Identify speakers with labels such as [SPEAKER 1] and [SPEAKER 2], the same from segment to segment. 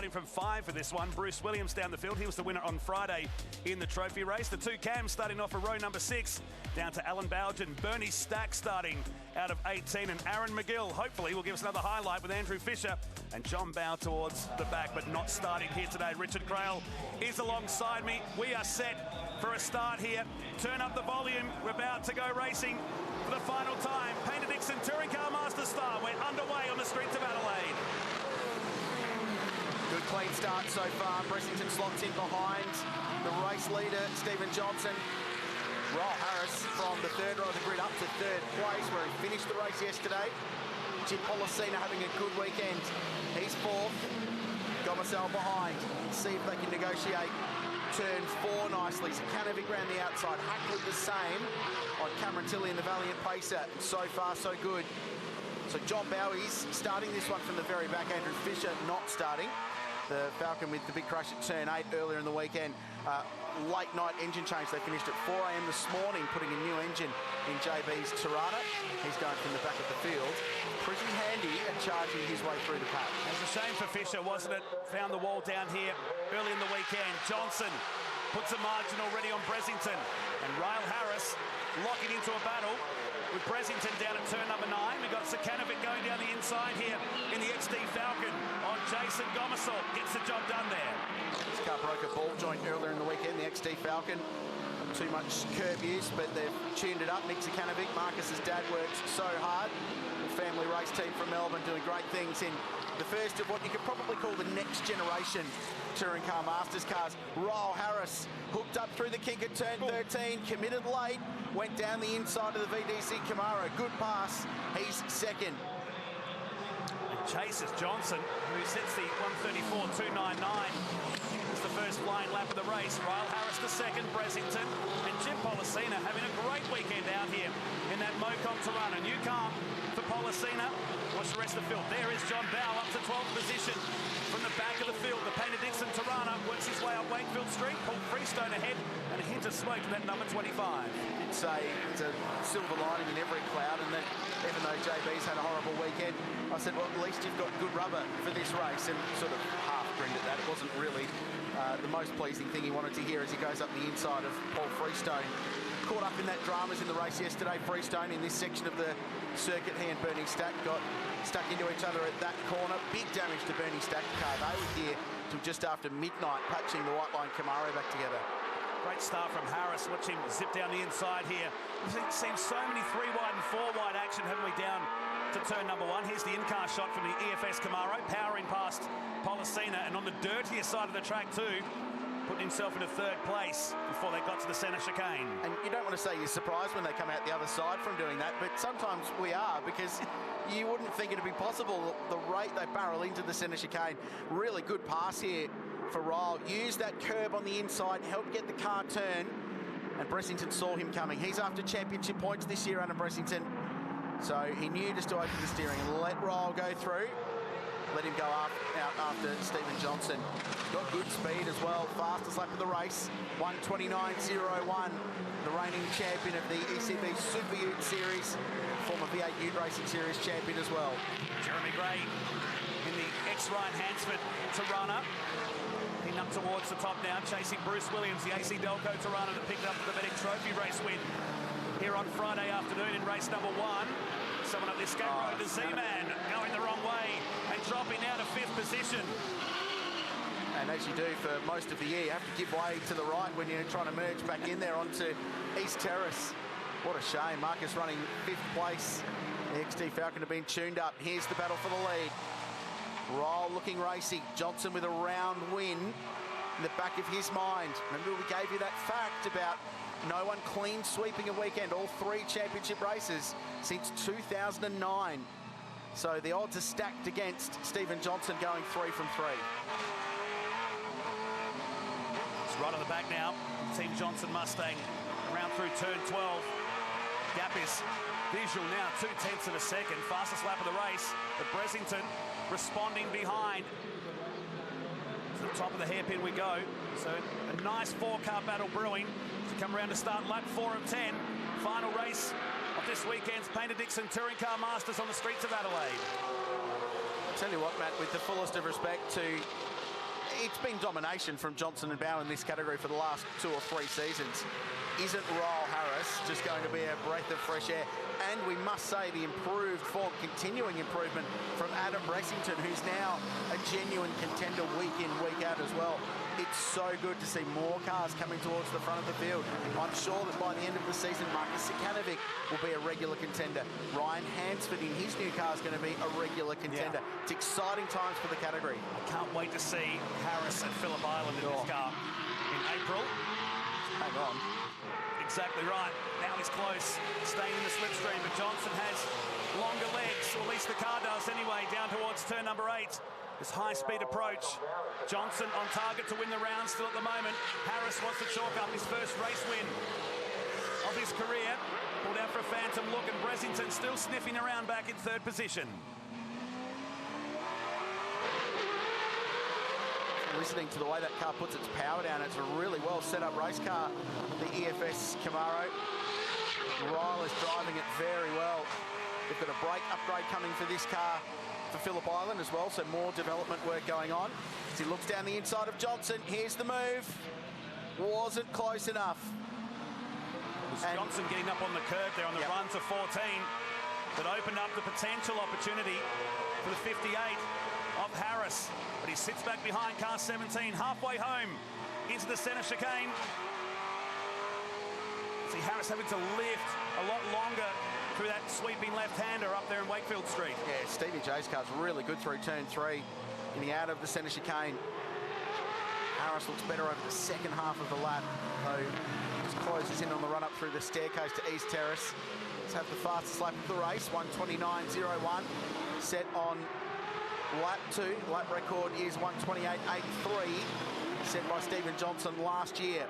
[SPEAKER 1] starting from 5 for this one. Bruce Williams down the field. He was the winner on Friday in the trophy race. The two cams starting off a row number 6 down to Alan Bowden. Bernie Stack starting out of 18, and Aaron McGill hopefully will give us another highlight with Andrew Fisher and John Bow towards the back, but not starting here today. Richard Crail is alongside me. We are set for a start here. Turn up the volume. We're about to go racing for the final time. Painter Dixon Touring Car Masters start. We're underway on the streets of Adelaide.
[SPEAKER 2] Good clean start so far. Bressington slots in behind the race leader, Stephen Johnson. Roll Harris from the third row of the grid up to third place, where he finished the race yesterday. Jim Policina having a good weekend. He's fourth. Gomersal behind. See if they can negotiate turn 4 nicely. Sakanovic round the outside. Hackley the same on Cameron Tilley and the Valiant Pacer. So far, so good. So John Bowie's starting this one from the very back. Andrew Fisher not starting. The Falcon with the big crash at turn 8 earlier in the weekend. Late night engine change. They finished at 4 a.m. this morning, putting a new engine in JB's Tirana. He's going from the back of the field. Pretty handy at charging his way through the pack.
[SPEAKER 1] It was a shame for Fisher, wasn't it? Found the wall down here early in the weekend. Johnson puts a margin already on Bressington. And Rail Harris locking into a battle with Bressington down at turn number 9. We've got Sakanovic going down the inside here in the XD Falcon on Jason Gomersal. Gets the job done there.
[SPEAKER 2] This car broke a ball joint earlier in the weekend, the XD Falcon. Not too much curb use, but they've tuned it up. Nick Sakanovic, Marcus's dad, works so hard. The family race team from Melbourne doing great things in the first of what you could probably call the next generation Touring Car Masters cars. Royal Harris hooked up through the kink at turn 13, committed late, went down the inside of the VDC Camaro. Good pass. He's second.
[SPEAKER 1] And chases Johnson, who sets the 134.299. It's the first flying lap of the race. Rail Harris the second, Bressington, and Jim Policina having a great weekend out here in that Mocom Tirana. New car for Policina. Watch the rest of the field. There is John Bow up to 12th position from the back of the field. The Painter Dixon Tirana works his way up Wakefield Street. Paul Freestone ahead, and a hint of smoke to that number 25.
[SPEAKER 2] It's a silver lining in every cloud, and that even though JB's had a horrible weekend, I said, well, at least you've got good rubber for this race, and sort of half grinned at that. It wasn't really the most pleasing thing he wanted to hear as he goes up the inside of Paul Freestone. Caught up in that dramas in the race yesterday. Freestone in this section of the circuit, he and Bernie Stack got stuck into each other at that corner. Big damage to Bernie Stack's car. They were here till just after midnight, patching the white line Camaro back together.
[SPEAKER 1] Great start from Harris. Watch him zip down the inside here. We've seen so many 3 wide and 4 wide action, haven't we, down to turn number 1. Here's the in-car shot from the EFS Camaro, powering past Policina, and on the dirtier side of the track too, putting himself into 3rd place before they got to the centre chicane.
[SPEAKER 2] And you don't want to say you're surprised when they come out the other side from doing that, but sometimes we are, because you wouldn't think it'd be possible, the rate they barrel into the centre chicane. Really good pass here for Ryle. Used that curb on the inside, helped get the car turn, and Bressington saw him coming. He's after championship points this year under Bressington, so he knew just to open the steering and let Ryle go through. Let him go out after Stephen Johnson. Got good speed as well. Fastest lap of the race, 1:29.01. The reigning champion of the ECB Super Ute Series, former V8 Ute Racing Series champion as well.
[SPEAKER 1] Jeremy Gray in the X-Ryan Hansford Tirana. Heading up towards the top now, chasing Bruce Williams, the AC Delco Tirana that picked up the Medic Trophy race win here on Friday afternoon in race number 1. Someone up this skate road, the Z-Man, going the wrong way and dropping out of 5th position.
[SPEAKER 2] And as you do for most of the year, you have to give way to the right when you're trying to merge back in there onto East Terrace. What a shame. Marcus running 5th place. The XD Falcon have been tuned up. Here's the battle for the lead. Ryle looking racy. Johnson with a round win in the back of his mind. Remember, we gave you that fact about no one clean sweeping a weekend, all 3 championship races since 2009. So the odds are stacked against Stephen Johnson going 3 from 3.
[SPEAKER 1] It's right on the back now. Team Johnson Mustang around through turn 12. Gap is visual now, 0.2 of a second. Fastest lap of the race, but Bressington responding behind. To the top of the hairpin we go. So a nice 4-car battle brewing to come around to start lap 4 of 10. Final race of this weekend's Painter Dixon Touring Car Masters on the streets of Adelaide.
[SPEAKER 2] I'll tell you what, Matt, with the fullest of respect to it's been domination from Johnson and Bow in this category for the last 2 or 3 seasons. Isn't Ryle Harris just going to be a breath of fresh air? And we must say the improved form, continuing improvement from Adam Bressington, who's now a genuine contender week in, week out as well. It's so good to see more cars coming towards the front of the field. I'm sure that by the end of the season, Marcus Sikanovic will be a regular contender. Ryan Hansford in his new car is going to be a regular contender. Yeah. It's exciting times for the category.
[SPEAKER 1] I can't wait to see Harris at Phillip Island in this car in April.
[SPEAKER 2] Hang on.
[SPEAKER 1] Exactly right. Now he's close, staying in the slipstream, but Johnson has longer legs, or at least the car does anyway, down towards turn number 8. This high-speed approach. Johnson on target to win the round still at the moment. Harris wants to chalk up his first race win of his career. Pulled out for a phantom look, and Bressington still sniffing around back in 3rd position.
[SPEAKER 2] Listening to the way that car puts its power down, it's a really well set up race car, the EFS Camaro. Ryle is driving it very well. They've got a brake upgrade coming for this car for Phillip Island as well, so more development work going on. As he looks down the inside of Johnson, here's the move. Wasn't close enough.
[SPEAKER 1] Johnson getting up on the curb there on the run to 14, that opened up the potential opportunity for the 58 of Harris. But he sits back behind car 17, halfway home into the centre chicane. See Harris having to lift a lot longer through that sweeping left-hander up there in Wakefield Street.
[SPEAKER 2] Yeah, Stevie J's car's really good through turn 3, getting out of the centre chicane. Harris looks better over the second half of the lap, though just closes in on the run up through the staircase to East Terrace. Let's have the fastest lap of the race, 1:29.01, set on lap 2. Lap record is 1:28.83, set by Stephen Johnson last year.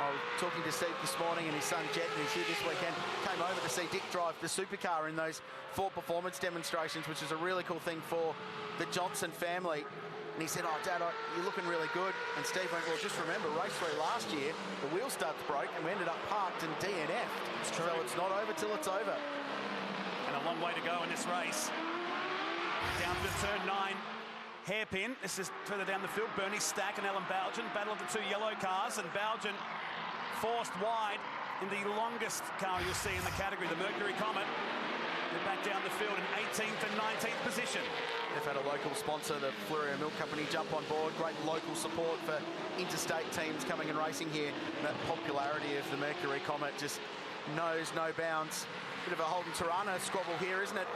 [SPEAKER 2] I was talking to Steve this morning, and his son Jet, who's here this weekend, came over to see Dick drive the supercar in those 4 performance demonstrations, which is a really cool thing for the Johnson family. And he said, "Oh, Dad, you're looking really good." And Steve went, "Well, just remember, race 3 last year, the wheel studs broke, and we ended up parked and DNF'd.
[SPEAKER 1] It's true.
[SPEAKER 2] So it's not over till it's over."
[SPEAKER 1] And a long way to go in this race. Down to turn 9. Hairpin. This is further down the field. Bernie Stack and Alan Bowden battle of the 2 yellow cars, and Bowden forced wide in the longest car you'll see in the category, the Mercury Comet. They're back down the field in 18th and 19th position.
[SPEAKER 2] They've had a local sponsor, the Flurio Milk Company, jump on board. Great local support for interstate teams coming and racing here. And that popularity of the Mercury Comet just knows no bounds. Bit of a Holden Tirana squabble here, isn't it?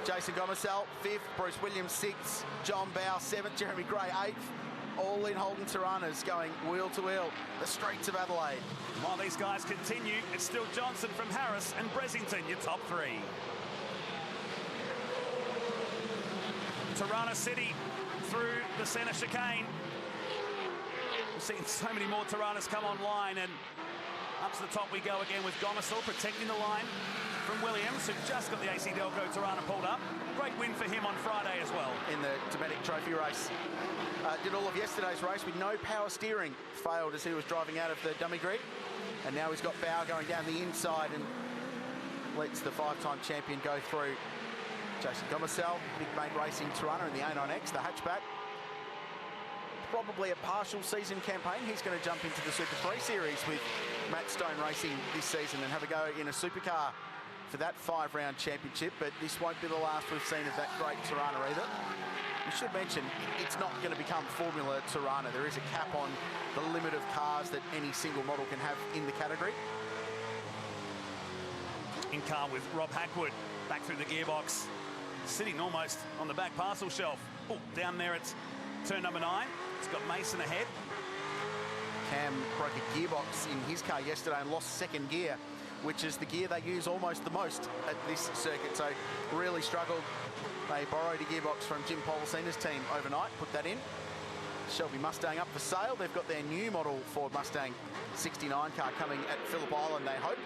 [SPEAKER 2] Jason Gomersell, 5th, Bruce Williams, 6th, John Bow, 7th, Jeremy Gray, 8th. All in Holden Tiranas going wheel to wheel, the streets of Adelaide.
[SPEAKER 1] While these guys continue, it's still Johnson from Harris and Bressington, your top 3. Tirana City through the centre chicane. We've seen so many more Tiranas come online, and up to the top we go again with Gomersall protecting the line from Williams, who just got the AC Delco Tirana pulled up. Great win for him on Friday as well.
[SPEAKER 2] In the Dometic Trophy race. Did all of yesterday's race with no power steering. Failed as he was driving out of the dummy grid. And now he's got Bow going down the inside and lets the 5-time champion go through. Jason Gomersell, Big Mate Racing Tirana in the A9X, the hatchback. Probably a partial season campaign. He's going to jump into the Super 3 Series with Matt Stone Racing this season and have a go in a supercar for that 5-round championship. But this won't be the last we've seen of that great Tirana either. We should mention, it's not going to become Formula Tirana. There is a cap on the limit of cars that any single model can have in the category.
[SPEAKER 1] In car with Rob Hackwood, back through the gearbox, sitting almost on the back parcel shelf. Oh, down there it's turn number 9. It's got Mason ahead.
[SPEAKER 2] Cam broke a gearbox in his car yesterday and lost 2nd gear, which is the gear they use almost the most at this circuit. So really struggled. They borrowed a gearbox from Jim Polisina's team overnight, put that in. Shelby Mustang up for sale. They've got their new model Ford Mustang 69 car coming at Phillip Island, they hope.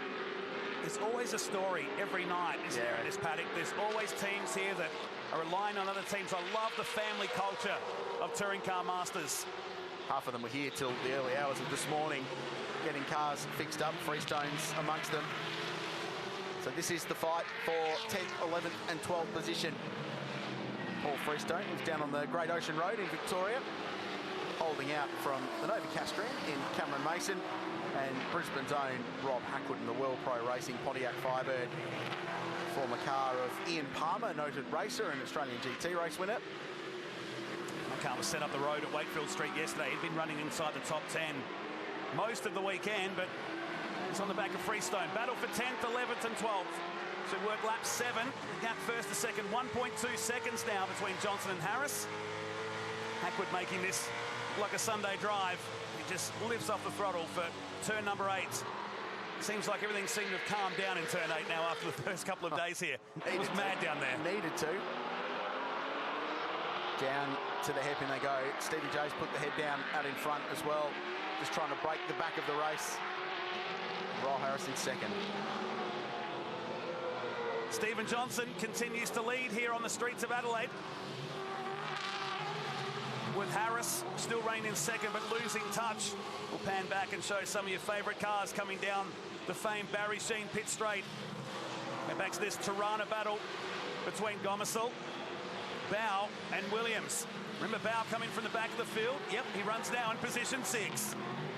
[SPEAKER 1] There's always a story every night, isn't there, in this paddock? There's always teams here that are relying on other teams. I love the family culture of Touring Car Masters.
[SPEAKER 2] Half of them were here till the early hours of this morning, getting cars fixed up, Freestones amongst them. So this is the fight for 10th, 11th and 12th position. Paul Freestone, who's down on the Great Ocean Road in Victoria, holding out from the Nova Castrian in Cameron Mason, and Brisbane's own Rob Hackwood in the World Pro Racing Pontiac Firebird, former car of Ian Palmer, noted racer and Australian GT race winner.
[SPEAKER 1] That car was set up the road at Wakefield Street yesterday. He'd been running inside the top 10 most of the weekend, but he's on the back of Freestone. Battle for 10th, 11th and 12th. So work lap 7. Gap first to second, 1.2 seconds now between Johnson and Harris. Hackwood making this like a Sunday drive. He just lifts off the throttle for turn number 8. Seems like everything seemed to have calmed down in turn 8 now after the first couple of days here. It was mad down there.
[SPEAKER 2] Needed to. Down to the hairpin they go. Stevie J's put the head down out in front as well, just trying to break the back of the race. Royal Harris in second.
[SPEAKER 1] Stephen Johnson continues to lead here on the streets of Adelaide, with Harris still reigning in second but losing touch. We'll pan back and show some of your favourite cars coming down the famed Barry Sheen pit straight. And back to this Tirana battle between Gomersall, Bow and Williams. Remember Bow coming from the back of the field? Yep, he runs now in position 6.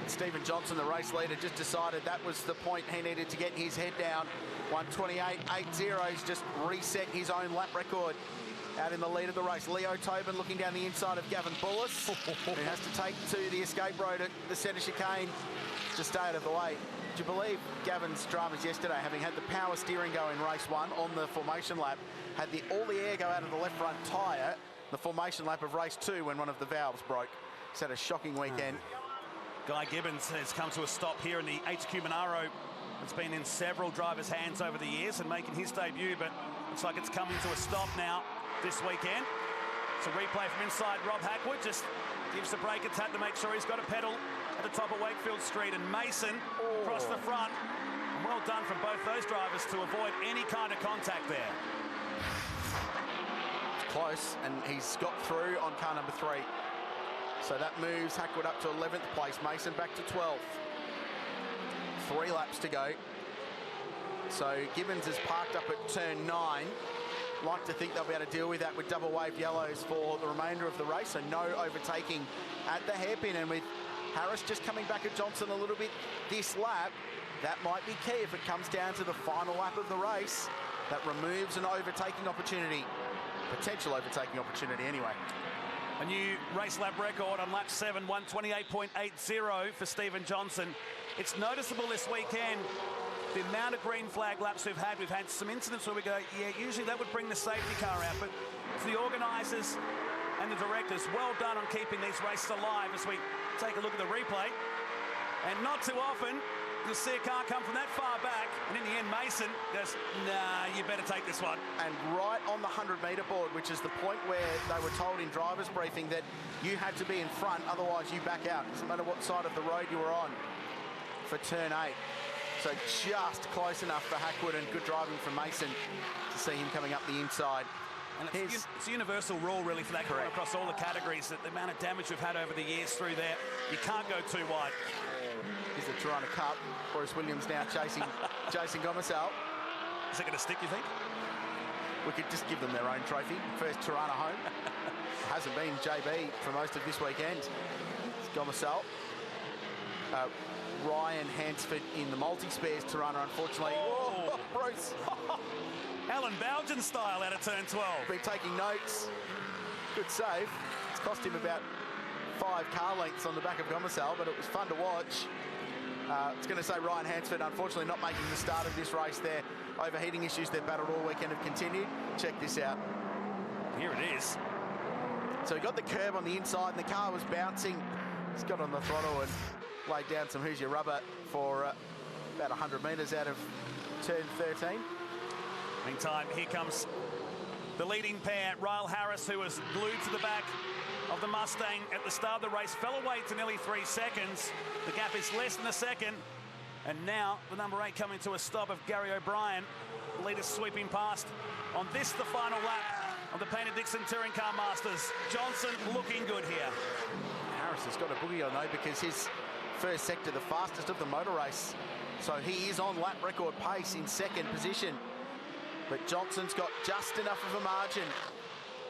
[SPEAKER 2] Stephen Johnson, the race leader, just decided that was the point he needed to get his head down. 1:28.80. He's just reset his own lap record. Out in the lead of the race, Leo Tobin looking down the inside of Gavin Bullis, who has to take to the escape road at the centre chicane to stay out of the way. Do you believe Gavin's dramas yesterday, having had the power steering go in race 1 on the formation lap, had all the air go out of the left front tyre, the formation lap of race 2 when one of the valves broke. He's had a shocking weekend.
[SPEAKER 1] Guy Gibbons has come to a stop here in the HQ Monaro. It's been in several drivers' hands over the years and making his debut, but looks like it's coming to a stop now this weekend. It's a replay from inside. Rob Hackwood just gives the brake a tap to make sure he's got a pedal at the top of Wakefield Street, and Mason across the front. And well done from both those drivers to avoid any kind of contact there.
[SPEAKER 2] It's close, and he's got through on car number 3. So that moves Hackwood up to 11th place, Mason back to 12th. 3 laps to go. So Gibbons is parked up at turn 9. Like to think they'll be able to deal with that with double wave yellows for the remainder of the race, so no overtaking at the hairpin. And with Harris just coming back at Johnson a little bit this lap, that might be key if it comes down to the final lap of the race. That removes an overtaking opportunity, potential overtaking opportunity anyway.
[SPEAKER 1] A new race lap record on lap 7, 1:28.80 for Stephen Johnson. It's noticeable this weekend, the amount of green flag laps we've had. We've had some incidents where we go, yeah, usually that would bring the safety car out, but to the organisers and the directors, well done on keeping these races alive as we take a look at the replay. And not too often, you'll see a car come from that far back, and in the end, Mason goes, nah, you better take this one.
[SPEAKER 2] And right on the 100-metre board, which is the point where they were told in driver's briefing that you had to be in front, otherwise you back out. Doesn't matter what side of the road you were on for turn 8. So just close enough for Hackwood, and good driving from Mason to see him coming up the inside.
[SPEAKER 1] And it's a universal rule, really, for that corner across all the categories, that the amount of damage we've had over the years through there, you can't go too wide.
[SPEAKER 2] Here's the Tirana Cup. Bruce Williams now chasing Jason Gomersall.
[SPEAKER 1] Is it going to stick, you think?
[SPEAKER 2] We could just give them their own trophy. First Tirana home. Hasn't been JB for most of this weekend. It's Gomersall. Ryan Hansford in the multi-spares Tirana, unfortunately.
[SPEAKER 1] Oh,
[SPEAKER 2] Bruce.
[SPEAKER 1] Alan Bowden style out of turn 12.
[SPEAKER 2] Been taking notes. Good save. It's cost him about 5 car lengths on the back of Gomersall, but it was fun to watch. It's going to say Ryan Hansford, unfortunately, not making the start of this race there. Overheating issues they've battled all weekend have continued. Check this out.
[SPEAKER 1] Here it is.
[SPEAKER 2] So he got the curb on the inside, and the car was bouncing. He's got on the throttle and laid down some Who's Your Rubber for about 100 metres out of turn 13.
[SPEAKER 1] Meantime, here comes the leading pair. Ryle Harris, who was glued to the back of the Mustang at the start of the race, fell away to nearly 3 seconds. The gap is less than a second. And now the number 8 coming to a stop of Gary O'Brien. The leader sweeping past on this, the final lap of the Painted Dixon Touring Car Masters. Johnson looking good here.
[SPEAKER 2] Harris has got a boogie on though, because his first sector, the fastest of the motor race. So he is on lap record pace in second position. But Johnson's got just enough of a margin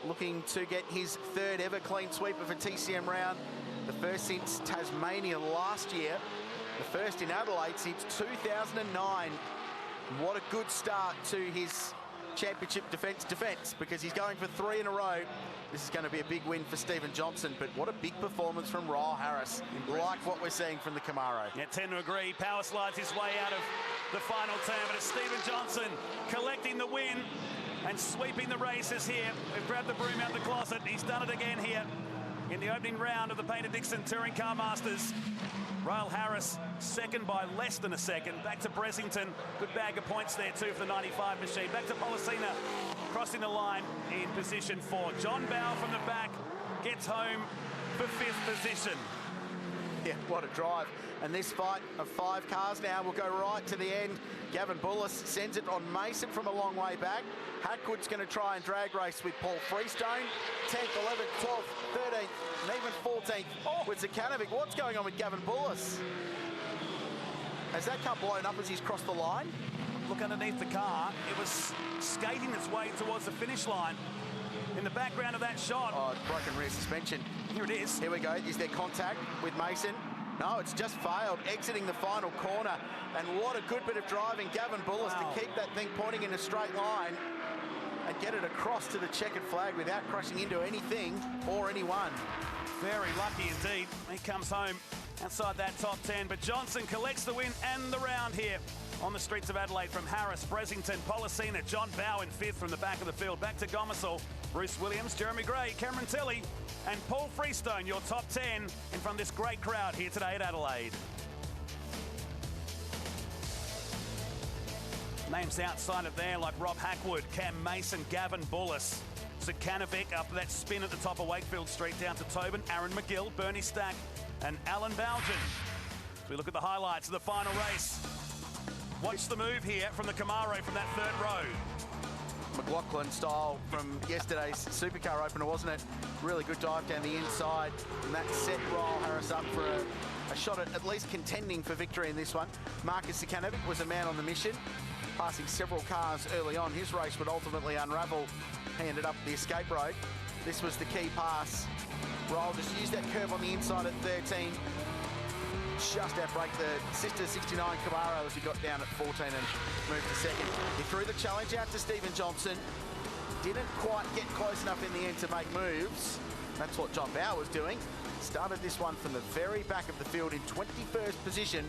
[SPEAKER 2] looking to get his third ever clean sweep of a TCM round. The first since Tasmania last year. The first in Adelaide since 2009. What a good start to his championship defence, because he's going for 3 in a row. This is going to be a big win for Stephen Johnson, but what a big performance from Ryle Harris, like what we're seeing from the Camaro.
[SPEAKER 1] Yeah, tend to agree. Power slides his way out of the final turn, but it's Stephen Johnson collecting the win and sweeping the races here. We've grabbed the broom out of the closet. He's done it again here in the opening round of the Paynter-Dixon Touring Car Masters. Ryle Harris, second by less than a second. Back to Bressington. Good bag of points there, too, for the 95 machine. Back to Policina, crossing the line in position 4. John Bow from the back gets home for 5th position.
[SPEAKER 2] Yeah, what a drive. And this fight of 5 cars now will go right to the end. Gavin Bullis sends it on Mason from a long way back. Hackwood's going to try and drag race with Paul Freestone. 10th, 11th, 12th, 13th, and even 14th with Zakanovic. What's going on with Gavin Bullis? Has that car blown up as he's crossed the line?
[SPEAKER 1] Look underneath the car. It was skating its way towards the finish line. In the background of that shot.
[SPEAKER 2] Oh, broken rear suspension.
[SPEAKER 1] Here it is.
[SPEAKER 2] Here we go. Is there contact with Mason? No, it's just failed, exiting the final corner. And what a good bit of driving, Gavin Bullis, to keep that thing pointing in a straight line and get it across to the checkered flag without crashing into anything or anyone.
[SPEAKER 1] Very lucky indeed. He comes home outside that top 10, but Johnson collects the win and the round here on the streets of Adelaide from Harris, Bressington, Policina, John Bow in 5th from the back of the field. Back to Gomersall, Bruce Williams, Jeremy Gray, Cameron Tilley, and Paul Freestone, your top 10 in front of this great crowd here today at Adelaide. Names outside of there like Rob Hackwood, Cam Mason, Gavin Bullis, Zakanovic after that spin at the top of Wakefield Street down to Tobin, Aaron McGill, Bernie Stack, and Alan Bowden. As we look at the highlights of the final race. Watch the move here from the Camaro from that 3rd row.
[SPEAKER 2] McLaughlin style from yesterday's Supercar opener, wasn't it? Really good dive down the inside, and that set Ryle Harris up for a shot at least contending for victory in this one. Marcus Zakanovic was a man on the mission, passing several cars early on. His race would ultimately unravel. He ended up the escape road. This was the key pass. Ryle just used that curve on the inside at 13. Just outbreak the sister 69 Camaro as he got down at 14 and moved to second. He threw the challenge out to Stephen Johnson. Didn't quite get close enough in the end to make moves. That's what John Bow was doing. Started this one from the very back of the field in 21st position.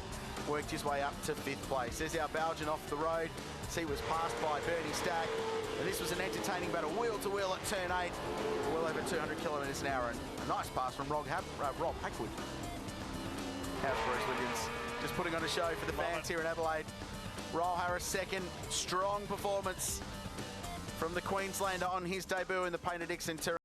[SPEAKER 2] Worked his way up to 5th place. There's our Belgian off the road. He was passed by Bernie Stack. And this was an entertaining battle, wheel to wheel at turn 8. Well over 200 kilometres an hour. And a nice pass from Rob Hackwood. How's Bruce Williams? Just putting on a show for the fans here in Adelaide. Ryle Harris second. Strong performance from the Queenslander on his debut in the Paynter-Dixon Touring.